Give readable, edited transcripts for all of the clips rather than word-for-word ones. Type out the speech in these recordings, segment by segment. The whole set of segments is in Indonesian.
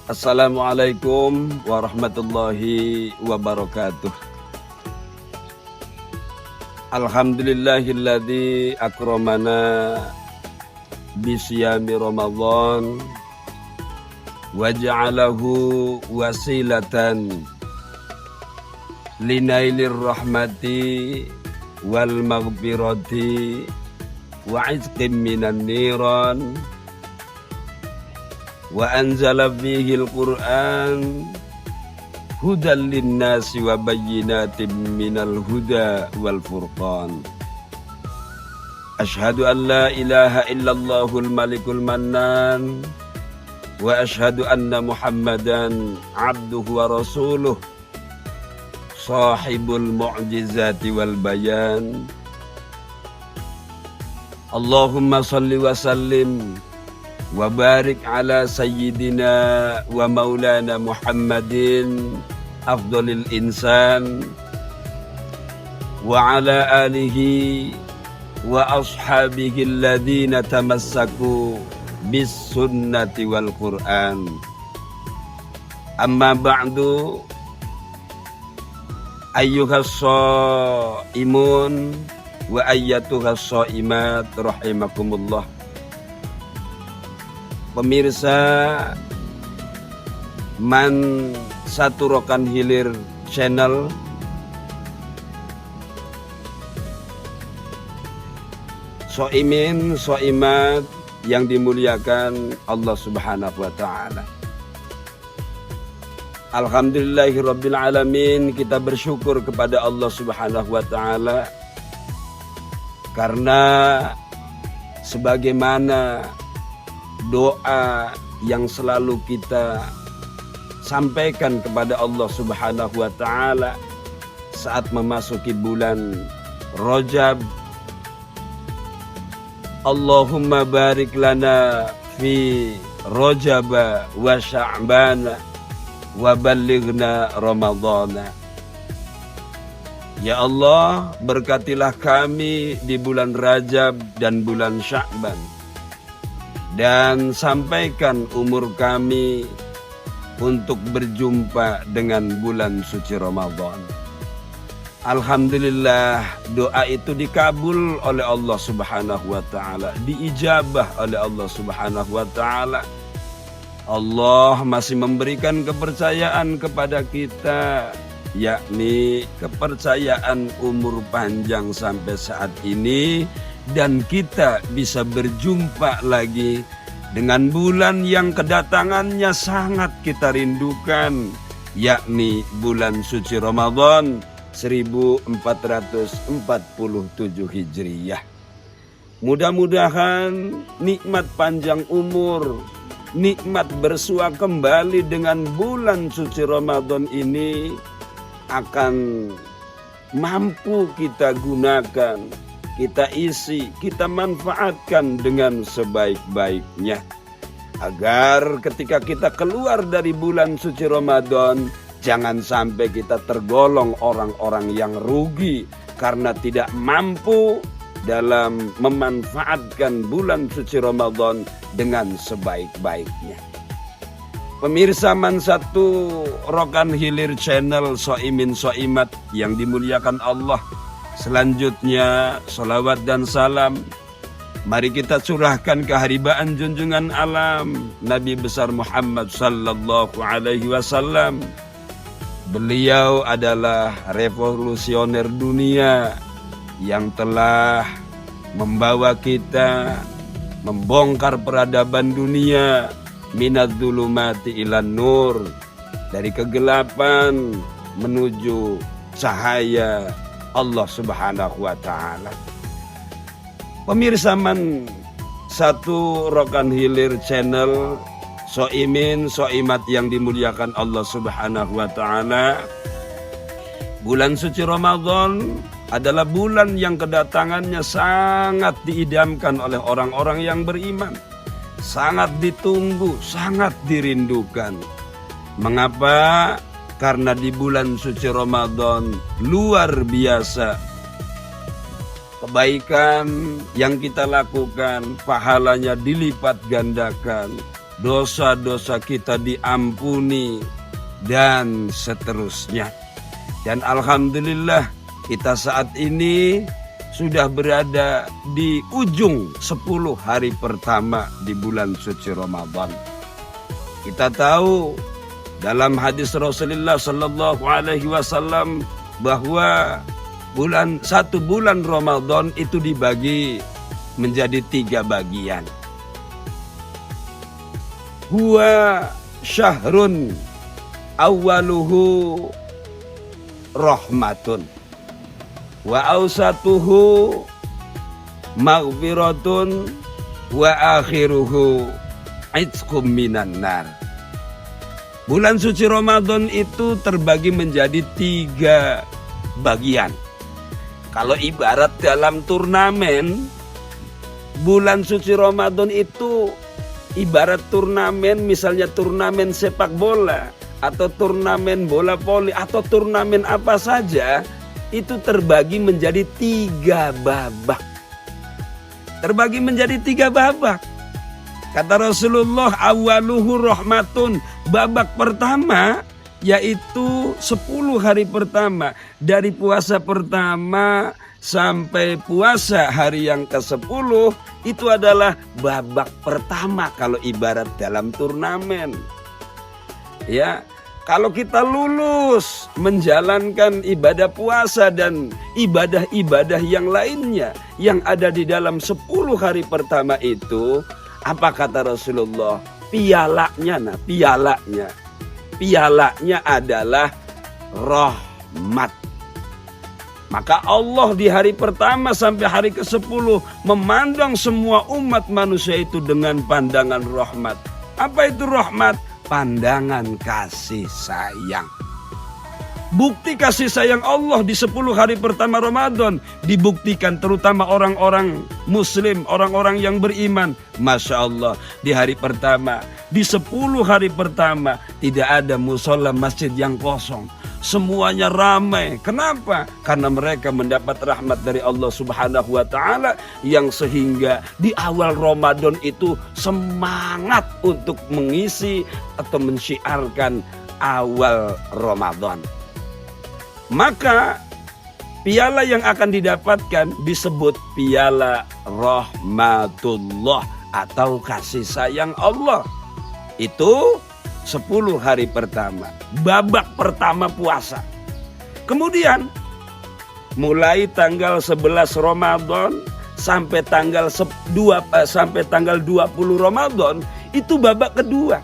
Assalamualaikum warahmatullahi wabarakatuh. Alhamdulillahilladzi akramana bisiyami Ramadan wa ja'alahu wasilatan linailir rahmati wal maghfirati wa izqim minan niran wa anzala fihi al-Qur'an hudan linnasi wa bayyinatin minal huda wal furqan. Ashhadu an la ilaha illallahul malikul mannan wa ashhadu anna Muhammadan abduhu wa rasuluh sahibul mu'jizati wal bayan. Allahumma salli wa sallim wa barik ala sayyidina wa maulana Muhammadin afdalil insan wa ala alihi wa ashabihi alladhina tamassaku bis sunnati wal Qur'an. Amma ba'du, ayyuhas shaimun wa ayyatuhas shaimat rahimakumullah. Pemirsa Man Satu Rokan Hilir channel, soimin, soimat yang dimuliakan Allah Subhanahu wa ta'ala. Alhamdulillahirabbil alamin, kita bersyukur kepada Allah Subhanahu wa ta'ala karena sebagaimana doa yang selalu kita sampaikan kepada Allah Subhanahu wa ta'ala saat memasuki bulan Rajab, Allahumma barik lana fi Rajab wa Sya'ban wa ballighna Ramadhana. Ya Allah, berkatilah kami di bulan Rajab dan bulan Sya'ban, dan sampaikan umur kami untuk berjumpa dengan bulan suci Ramadan. Alhamdulillah, doa itu dikabul oleh Allah Subhanahu wa ta'ala, diijabah oleh Allah Subhanahu wa ta'ala. Allah masih memberikan kepercayaan kepada kita, yakni kepercayaan umur panjang sampai saat ini, dan kita bisa berjumpa lagi dengan bulan yang kedatangannya sangat kita rindukan, yakni bulan suci Ramadan 1447 Hijriyah. Mudah-mudahan nikmat panjang umur, nikmat bersua kembali dengan bulan suci Ramadan ini akan mampu kita gunakan, kita isi, kita manfaatkan dengan sebaik-baiknya, agar ketika kita keluar dari bulan suci Ramadan, jangan sampai kita tergolong orang-orang yang rugi karena tidak mampu dalam memanfaatkan bulan suci Ramadan dengan sebaik-baiknya. Pemirsa Man Satu Rokan Hilir channel, soimin soimat yang dimuliakan Allah, selanjutnya salawat dan salam mari kita curahkan keharibaan junjungan alam Nabi besar Muhammad sallallahu alaihi wasallam. Beliau adalah revolusioner dunia yang telah membawa kita membongkar peradaban dunia, minadz-dzulumati ilan nur, dari kegelapan menuju cahaya Allah Subhanahu wa ta'ala. Pemirsa Man Satu Rokan Hilir channel, soimin soimat yang dimuliakan Allah Subhanahu wa ta'ala, bulan suci Ramadan adalah bulan yang kedatangannya sangat diidamkan oleh orang-orang yang beriman, sangat ditunggu, sangat dirindukan. Mengapa? Karena di bulan suci Ramadan luar biasa kebaikan yang kita lakukan, pahalanya dilipat gandakan. dosa-dosa kita diampuni, dan seterusnya. Dan alhamdulillah kita saat ini sudah berada di ujung 10 hari pertama di bulan suci Ramadan. Kita tahu dalam hadis Rasulullah Sallallahu Alaihi Wasallam bahwa satu bulan Ramadan itu dibagi menjadi 3 bagian. Huwa syahrun awaluhu rahmatun wa awsatuhu maghfiratun wa akhiruhu itqum minan nar. Bulan suci Ramadan itu terbagi menjadi 3 bagian. Kalau ibarat dalam turnamen, bulan suci Ramadan itu ibarat turnamen, misalnya turnamen sepak bola atau turnamen bola voli atau turnamen apa saja, itu terbagi menjadi 3 babak. Terbagi menjadi 3 babak. Kata Rasulullah, awaluhu rahmatun. Babak pertama yaitu 10 hari pertama, dari puasa pertama sampai puasa hari yang ke-10, itu adalah babak pertama kalau ibarat dalam turnamen. Ya, kalau kita lulus menjalankan ibadah puasa dan ibadah-ibadah yang lainnya yang ada di dalam 10 hari pertama itu, apa kata Rasulullah? Pialanya adalah rahmat. Maka Allah di hari pertama sampai hari ke-10 memandang semua umat manusia itu dengan pandangan rahmat. Apa itu rahmat? Pandangan kasih sayang. Bukti kasih sayang Allah di 10 hari pertama Ramadan dibuktikan terutama orang-orang muslim, orang-orang yang beriman. Masya Allah, di hari pertama, di 10 hari pertama tidak ada musola masjid yang kosong. Semuanya ramai. Kenapa? Karena mereka mendapat rahmat dari Allah Subhanahu wa Ta'ala, yang sehingga di awal Ramadan itu semangat untuk mengisi atau mensyiarkan awal Ramadan. Maka piala yang akan didapatkan disebut piala rahmatullah atau kasih sayang Allah. Itu 10 hari pertama, babak pertama puasa. Kemudian mulai tanggal 11 Ramadan sampai tanggal 20 Ramadan itu babak kedua.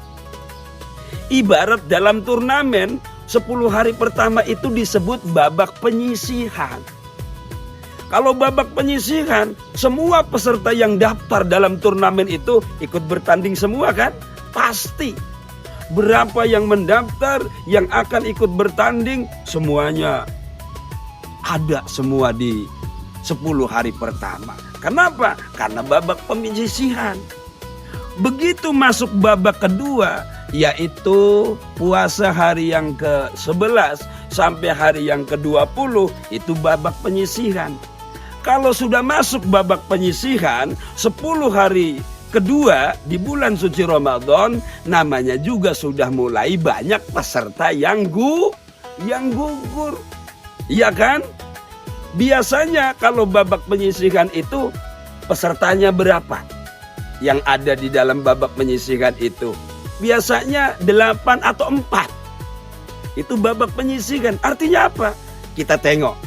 Ibarat dalam turnamen 10 hari pertama itu disebut babak penyisihan. Kalau babak penyisihan, semua peserta yang daftar dalam turnamen itu ikut bertanding semua kan? Pasti. Berapa yang mendaftar, yang akan ikut bertanding, semuanya ada semua di 10 hari pertama. Kenapa? Karena babak penyisihan. Begitu masuk babak kedua, yaitu puasa hari yang ke-11 sampai hari yang ke-20, itu babak penyisihan. Kalau sudah masuk babak penyisihan, 10 hari kedua di bulan suci Ramadan, namanya juga sudah mulai banyak peserta yang gugur. Iya kan? Biasanya kalau babak penyisihan itu pesertanya berapa? Yang ada di dalam babak penyisihan itu biasanya 8 atau 4. Itu babak penyisihan. Artinya apa? Kita tengok.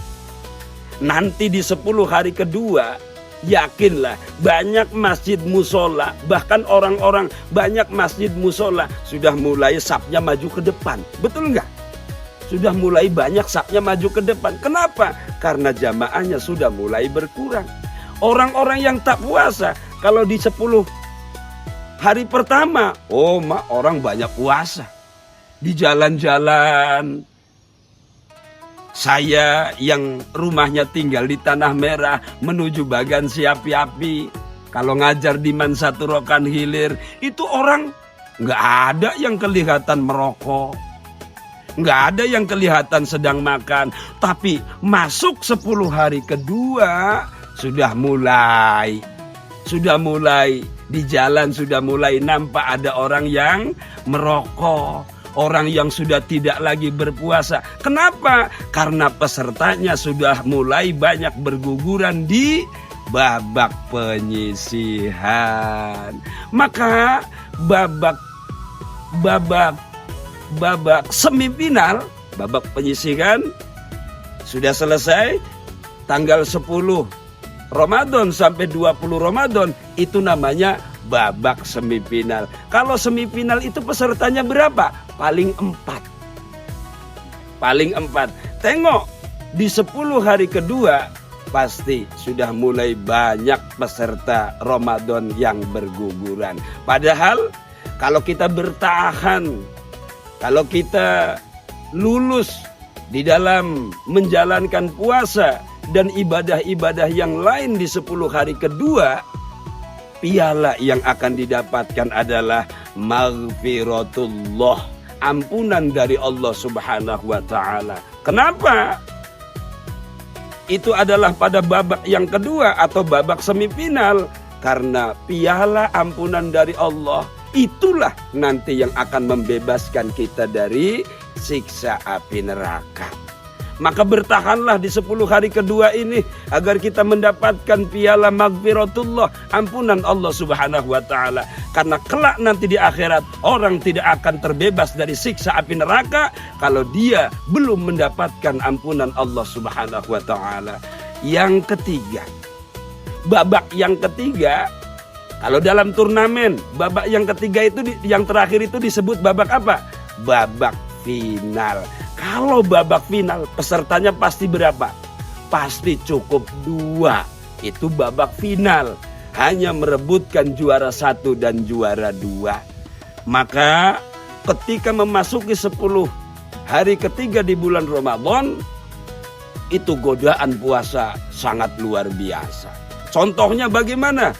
Nanti di 10 hari kedua, yakinlah banyak masjid musola, bahkan orang-orang banyak masjid musola sudah mulai safnya maju ke depan. Betul nggak? Sudah mulai banyak safnya maju ke depan. Kenapa? Karena jamaahnya sudah mulai berkurang. Orang-orang yang tak puasa, kalau di 10 hari pertama, orang banyak puasa. Di jalan-jalan, saya yang rumahnya tinggal di Tanah Merah menuju Bagan Siapi-Api, kalau ngajar di Mansaturokan Hilir, itu orang nggak ada yang kelihatan merokok, nggak ada yang kelihatan sedang makan. Tapi masuk 10 hari kedua sudah mulai sudah mulai di jalan, sudah mulai nampak ada orang yang merokok, orang yang sudah tidak lagi berpuasa. Kenapa? Karena pesertanya sudah mulai banyak berguguran di babak penyisihan. Maka babak semifinal, babak penyisihan sudah selesai tanggal 10 Ramadan sampai 20 Ramadan, itu namanya babak semifinal. Kalau semifinal itu pesertanya berapa? Paling 4. Paling 4. Tengok di 10 hari kedua pasti sudah mulai banyak peserta Ramadan yang berguguran. Padahal kalau kita bertahan, kalau kita lulus di dalam menjalankan puasa dan ibadah-ibadah yang lain di 10 hari kedua, piala yang akan didapatkan adalah maghfiratullah, ampunan dari Allah Subhanahu wa Ta'ala. Kenapa? Itu adalah pada babak yang kedua atau babak semifinal, karena piala ampunan dari Allah itulah nanti yang akan membebaskan kita dari siksa api neraka. Maka bertahanlah di 10 hari kedua ini agar kita mendapatkan piala maghfiratullah, ampunan Allah Subhanahu wa Ta'ala. Karena kelak nanti di akhirat orang tidak akan terbebas dari siksa api neraka kalau dia belum mendapatkan ampunan Allah Subhanahu wa Ta'ala. Yang ketiga, babak yang ketiga, kalau dalam turnamen babak yang ketiga itu yang terakhir itu disebut babak apa? Babak final. Kalau babak final pesertanya pasti berapa? Pasti cukup 2. Itu babak final. Hanya merebutkan juara 1 dan juara 2. Maka ketika memasuki 10 hari ketiga di bulan Ramadan, itu godaan puasa sangat luar biasa. Contohnya bagaimana?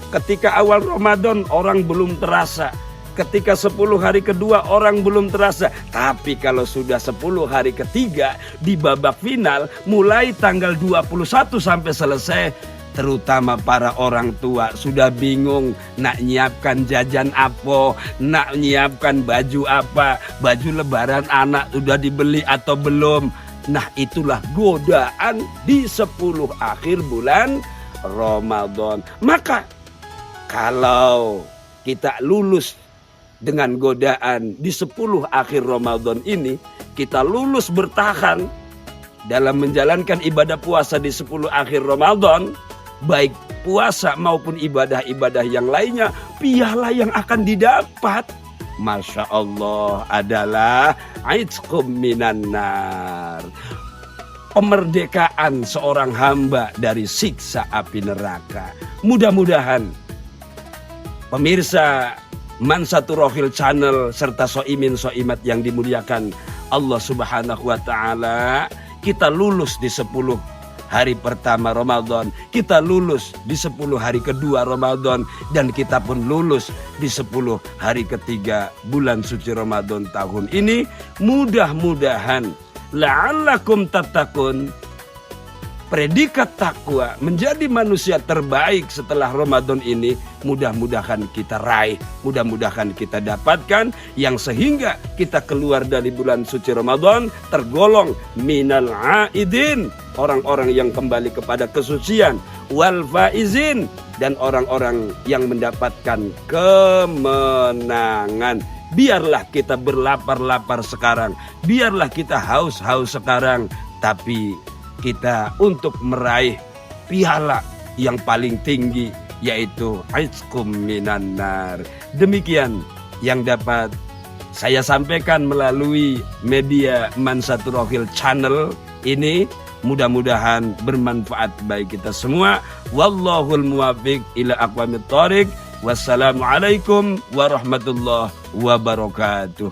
Ketika awal Ramadan orang belum terasa. Ketika 10 hari kedua orang belum terasa. Tapi kalau sudah 10 hari ketiga di babak final, mulai tanggal 21 sampai selesai, terutama para orang tua sudah bingung nak nyiapkan jajan apa, nak nyiapkan baju apa, baju lebaran anak sudah dibeli atau belum. Nah, itulah godaan di 10 akhir bulan Ramadan. Maka kalau kita lulus dengan godaan di 10 akhir Ramadan ini, kita lulus bertahan dalam menjalankan ibadah puasa di 10 akhir Ramadan, baik puasa maupun ibadah-ibadah yang lainnya, piala yang akan didapat, Masya Allah, adalah aitsqum minan nar, pemerdekaan seorang hamba dari siksa api neraka. Mudah-mudahan pemirsa Mansatur-Rohil Channel serta soimin soimat yang dimuliakan Allah Subhanahu wa Ta'ala, kita lulus di 10 hari pertama Ramadan, kita lulus di 10 hari kedua Ramadan, dan kita pun lulus di 10 hari ketiga bulan suci Ramadan tahun ini. Mudah-mudahan la'allakum tattaqun, predikat takwa menjadi manusia terbaik setelah Ramadan ini, mudah-mudahan kita raih, mudah-mudahan kita dapatkan, yang sehingga kita keluar dari bulan suci Ramadan tergolong minal aidin, orang-orang yang kembali kepada kesucian, wal faizin, dan orang-orang yang mendapatkan kemenangan. Biarlah kita berlapar-lapar sekarang, biarlah kita haus-haus sekarang, tapi kita untuk meraih piala yang paling tinggi, yaitu aitsqum minan nar. Demikian yang dapat saya sampaikan melalui media Mansatur-Rohil Channel ini. Mudah-mudahan bermanfaat bagi kita semua. Wallahul muwaffiq ila aqwamit thoriq. Wassalamualaikum warahmatullahi wabarakatuh.